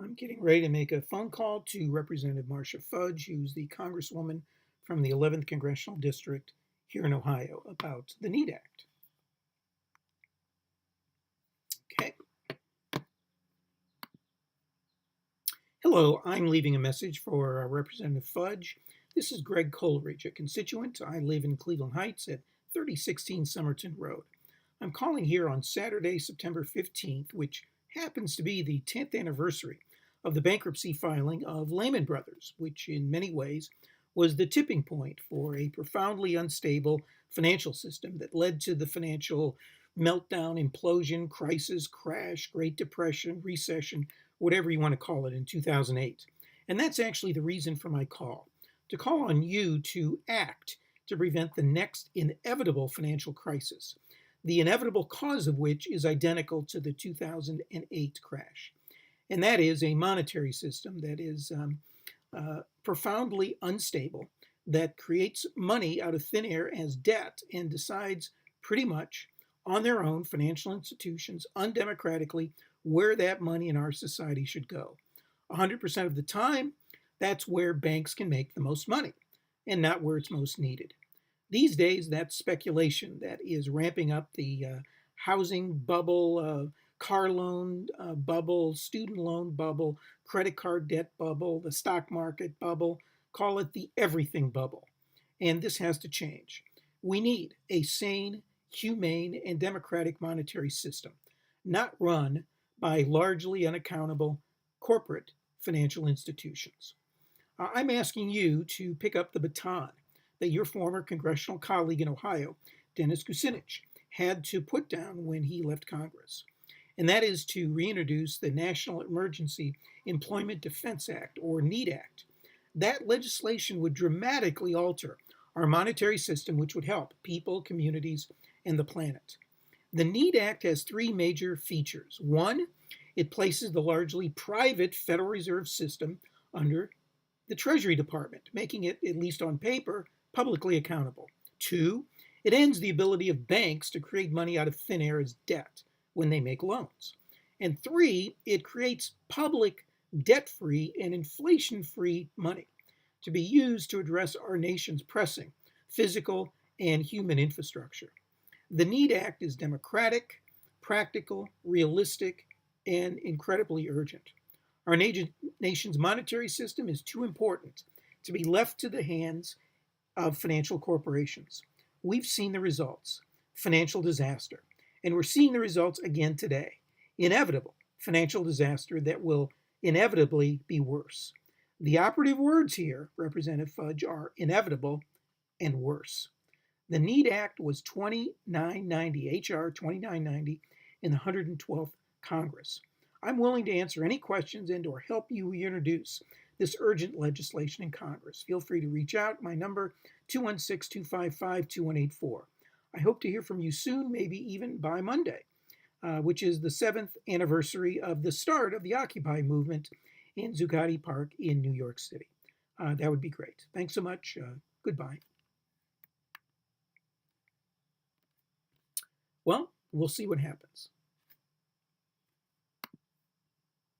I'm getting ready to make a phone call to Representative Marcia Fudge, who's the Congresswoman from the 11th Congressional District here in Ohio, about the NEAT Act. Okay. Hello, I'm leaving a message for Representative Fudge. This is Greg Coleridge, a constituent. I live in Cleveland Heights at 3016 Somerton Road. I'm calling here on Saturday, September 15th, which happens to be the 10th anniversary of the bankruptcy filing of Lehman Brothers, which in many ways was the tipping point for a profoundly unstable financial system that led to the financial meltdown, implosion, crisis, crash, Great Depression, recession, whatever you want to call it, in 2008. And that's actually the reason for my call, to call on you to act to prevent the next inevitable financial crisis, the inevitable cause of which is identical to the 2008 crash. And that is a monetary system that is profoundly unstable, that creates money out of thin air as debt and decides pretty much on their own, financial institutions, undemocratically, where that money in our society should go. 100% of the time, that's where banks can make the most money and not where it's most needed. These days, that's speculation that is ramping up the housing bubble, car loan bubble, student loan bubble, credit card debt bubble, the stock market bubble, call it the everything bubble. And this has to change. We need a sane, humane, and democratic monetary system, not run by largely unaccountable corporate financial institutions. I'm asking you to pick up the baton that your former congressional colleague in Ohio, Dennis Kucinich, had to put down when he left Congress. And that is to reintroduce the National Emergency Employment Defense Act, or NEAT Act. That legislation would dramatically alter our monetary system, which would help people, communities, and the planet. The NEAT Act has three major features. One, it places the largely private Federal Reserve System under the Treasury Department, making it, at least on paper, publicly accountable. Two, it ends the ability of banks to create money out of thin air as debt when they make loans. And three, it creates public, debt-free, and inflation-free money to be used to address our nation's pressing physical and human infrastructure. The NEAT Act is democratic, practical, realistic, and incredibly urgent. Our nation's monetary system is too important to be left to the hands of financial corporations. We've seen the results, financial disaster, and we're seeing the results again today. Inevitable financial disaster that will inevitably be worse. The operative words here, Representative Fudge, are inevitable and worse. The NEAT Act was 2990, H.R. 2990, in the 112th Congress. I'm willing to answer any questions and or help you introduce this urgent legislation in Congress. Feel free to reach out. My number, 216-255-2184. I hope to hear from you soon, maybe even by Monday, which is the 7th anniversary of the start of the Occupy movement in Zuccotti Park in New York City. That would be great. Thanks so much. Goodbye. Well, we'll see what happens.